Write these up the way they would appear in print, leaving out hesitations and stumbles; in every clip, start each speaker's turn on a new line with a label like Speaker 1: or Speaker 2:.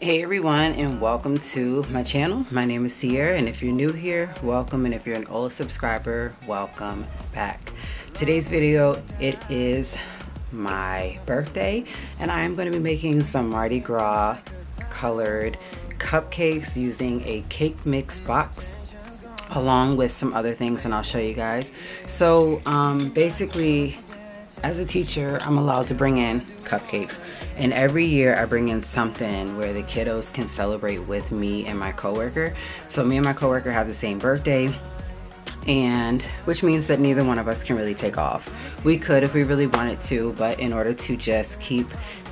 Speaker 1: Hey everyone, and welcome to my channel. My name is Sierra, and if you're new here, welcome, and if you're an old subscriber, welcome back. Today's video, it is my birthday, and I am going to be making some Mardi Gras colored cupcakes using a cake mix box along with some other things, and I'll show you guys. So basically, as a teacher, I'm allowed to bring in cupcakes, and every year I bring in something where the kiddos can celebrate with me and my coworker. So me and my coworker have the same birthday, and which means that neither one of us can really take off. We could if we really wanted to, but in order to just keep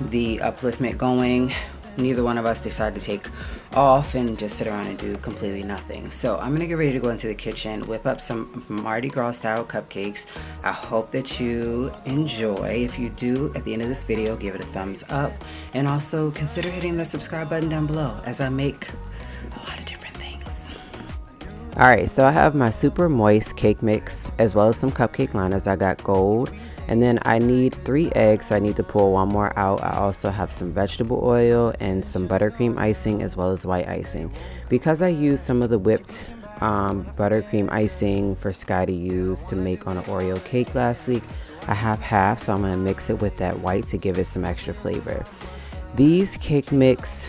Speaker 1: the upliftment going, neither one of us decided to take off and just sit around and do completely nothing. So I'm gonna get ready to go into the kitchen, whip up some Mardi Gras style cupcakes. I hope that you enjoy. If you do, at the end of this video, give it a thumbs up, and also consider hitting the subscribe button down below as I make a lot of different things. Alright, so I have my super moist cake mix as well as some cupcake liners. I got gold, and then I need 3 eggs, so I need to pull one more out. I also have some vegetable oil and some buttercream icing as well as white icing. Because I used some of the whipped buttercream icing for Sky to use to make on an Oreo cake last week, I have half, so I'm going to mix it with that white to give it some extra flavor. These cake mix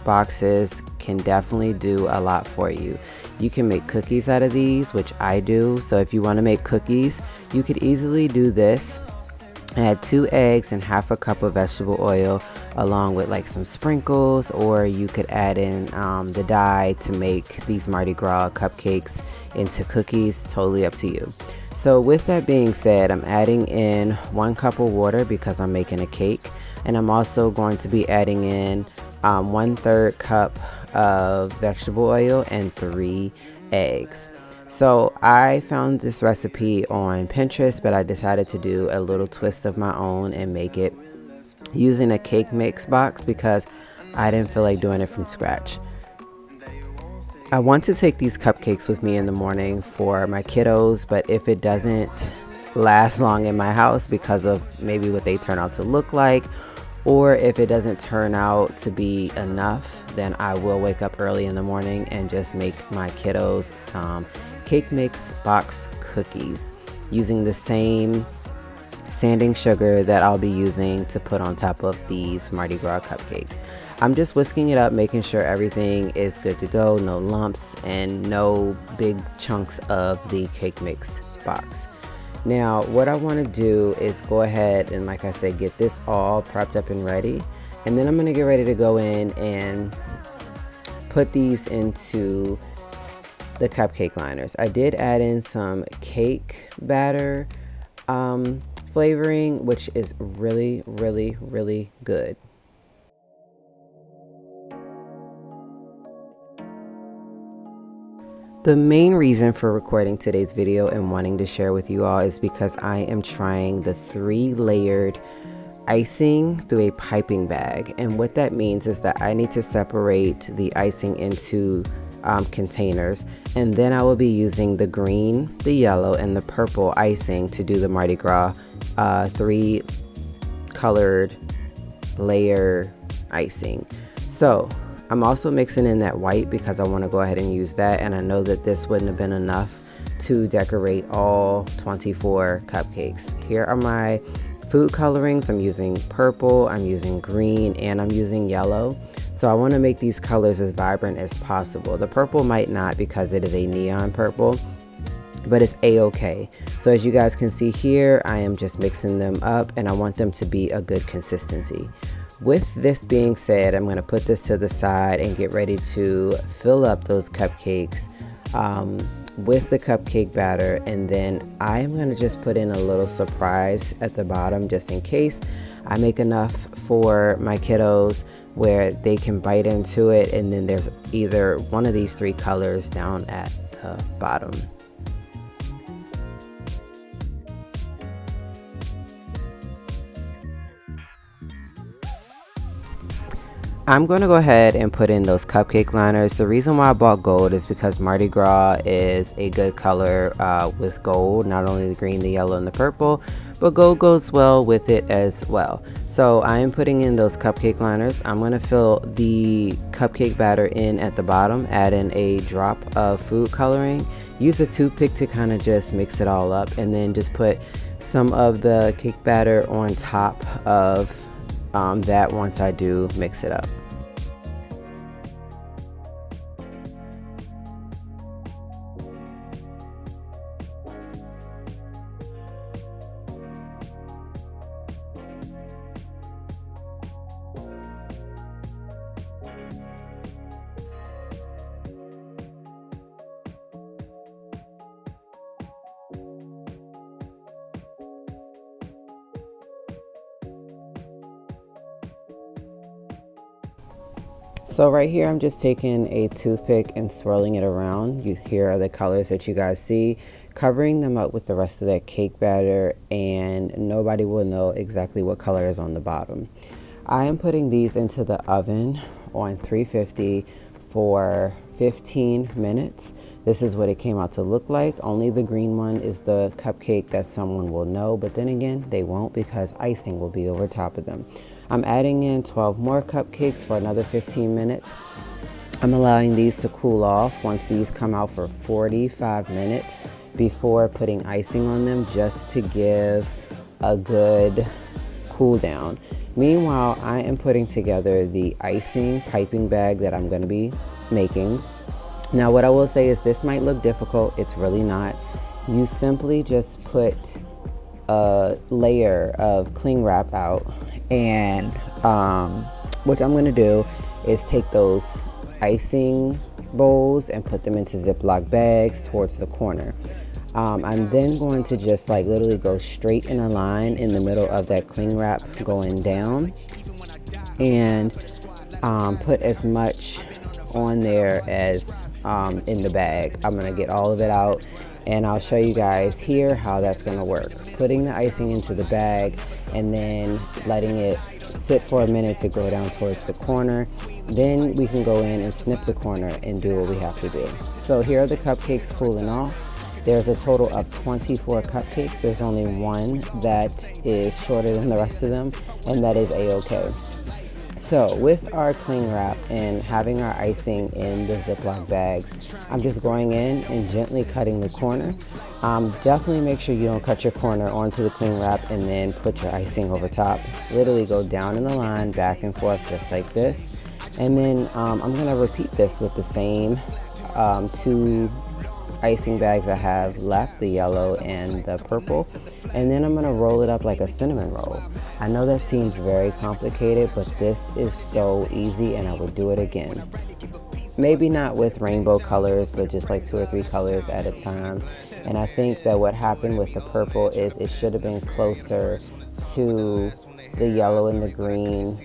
Speaker 1: boxes can definitely do a lot for you. You can make cookies out of these, which I do. So if you want to make cookies, you could easily do this. Add 2 eggs and half a cup of vegetable oil along with like some sprinkles, or you could add in the dye to make these Mardi Gras cupcakes into cookies. Totally up to you. So with that being said, I'm adding in 1 cup of water because I'm making a cake, and I'm also going to be adding in 1/3 cup of vegetable oil and 3 eggs. So I found this recipe on Pinterest, but I decided to do a little twist of my own and make it using a cake mix box because I didn't feel like doing it from scratch. I want to take these cupcakes with me in the morning for my kiddos, but if it doesn't last long in my house because of maybe what they turn out to look like, or if it doesn't turn out to be enough, then I will wake up early in the morning and just make my kiddos some cake mix box cookies using the same sanding sugar that I'll be using to put on top of these Mardi Gras cupcakes. I'm just whisking it up, making sure everything is good to go, no lumps and no big chunks of the cake mix box. Now what I want to do is go ahead and, like I said, get this all prepped up and ready, and then I'm going to get ready to go in and put these into the cupcake liners. I did add in some cake batter flavoring, which is really good. The main reason for recording today's video and wanting to share with you all is because I am trying the 3-layered icing through a piping bag, and what that means is that I need to separate the icing into containers, and then I will be using the green, the yellow, and the purple icing to do the Mardi Gras 3 colored layer icing. So I'm also mixing in that white because I want to go ahead and use that, and I know that this wouldn't have been enough to decorate all 24 cupcakes. Here are my food colorings. I'm using purple, I'm using green, and I'm using yellow. So I want to make these colors as vibrant as possible. The purple might not because it is a neon purple, but it's a-okay. So as you guys can see here, I am just mixing them up, and I want them to be a good consistency. With this being said, I'm going to put this to the side and get ready to fill up those cupcakes with the cupcake batter, and then I am going to just put in a little surprise at the bottom just in case I make enough for my kiddos where they can bite into it, and then there's either one of these 3 colors down at the bottom. I'm going to go ahead and put in those cupcake liners. The reason why I bought gold is because Mardi Gras is a good color with gold, not only the green, the yellow, and the purple, but gold goes well with it as well. So I am putting in those cupcake liners. I'm going to fill the cupcake batter in at the bottom, add in a drop of food coloring, use a toothpick to kind of just mix it all up, and then just put some of the cake batter on top of that once I do mix it up. So right here, I'm just taking a toothpick and swirling it around. Here are the colors that you guys see, covering them up with the rest of that cake batter, and nobody will know exactly what color is on the bottom. I am putting these into the oven on 350 for 15 minutes. This is what it came out to look like. Only the green one is the cupcake that someone will know, but then again, they won't because icing will be over top of them. I'm adding in 12 more cupcakes for another 15 minutes. I'm allowing these to cool off once these come out for 45 minutes before putting icing on them, just to give a good cool down. Meanwhile, I am putting together the icing piping bag that I'm going to be making. Now, what I will say is this might look difficult. It's really not. You simply just put a layer of cling wrap out, and what I'm going to do is take those icing bowls and put them into Ziploc bags towards the corner. I'm then going to just like literally go straight in a line in the middle of that cling wrap going down, and put as much on there as in the bag. I'm going to get all of it out, and I'll show you guys here how that's going to work. Putting the icing into the bag and then letting it sit for a minute to go down towards the corner. Then we can go in and snip the corner and do what we have to do. So here are the cupcakes cooling off. There's a total of 24 cupcakes. There's only one that is shorter than the rest of them, and that is a-okay. So with our cling wrap and having our icing in the Ziploc bags, I'm just going in and gently cutting the corner. Definitely make sure you don't cut your corner onto the cling wrap and then put your icing over top. Literally go down in the line, back and forth, just like this. And then I'm gonna repeat this with the same two icing bags I have left, the yellow and the purple, and then I'm gonna roll it up like a cinnamon roll. I know that seems very complicated, but this is so easy, and I would do it again. Maybe not with rainbow colors, but just like 2 or 3 colors at a time. And I think that what happened with the purple is it should have been closer to the yellow and the green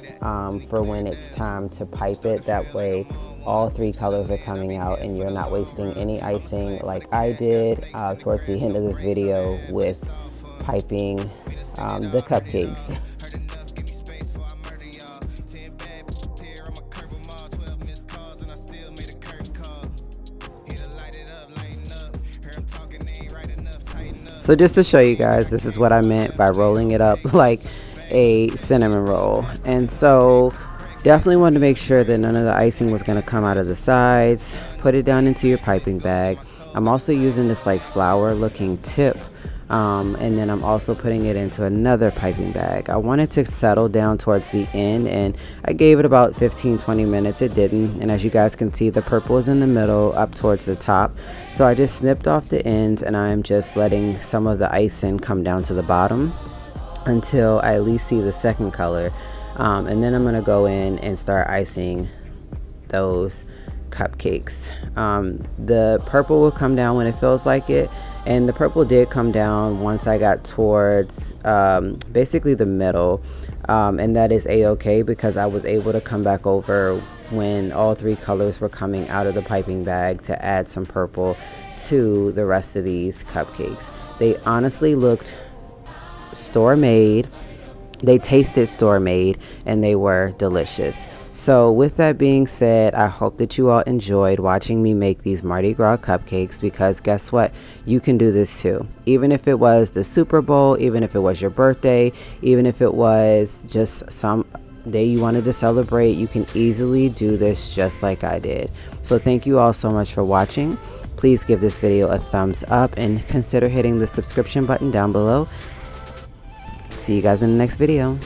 Speaker 1: for when it's time to pipe it. That way all 3 colors are coming out and you're not wasting any icing like I did towards the end of this video with piping the cupcakes. So just to show you guys, this is what I meant by rolling it up like a cinnamon roll. And so definitely wanted to make sure that none of the icing was going to come out of the sides. Put it down into your piping bag. I'm also using this like flower looking tip, and then I'm also putting it into another piping bag. I wanted to settle down towards the end, and I gave it about 15-20 minutes. It didn't, and as you guys can see, the purple is in the middle up towards the top. So I just snipped off the ends, and I'm just letting some of the icing come down to the bottom until I at least see the second color. And then I'm going to go in and start icing those cupcakes. The purple will come down when it feels like it, and the purple did come down once I got towards basically the middle, and that is a-okay because I was able to come back over when all 3 colors were coming out of the piping bag to add some purple to the rest of these cupcakes. They honestly looked store-made. They tasted store made and they were delicious. So with that being said, I hope that you all enjoyed watching me make these Mardi Gras cupcakes, because guess what? You can do this too. Even if it was the Super Bowl, even if it was your birthday, even if it was just some day you wanted to celebrate, you can easily do this just like I did. So thank you all so much for watching. Please give this video a thumbs up and consider hitting the subscription button down below. See you guys in the next video.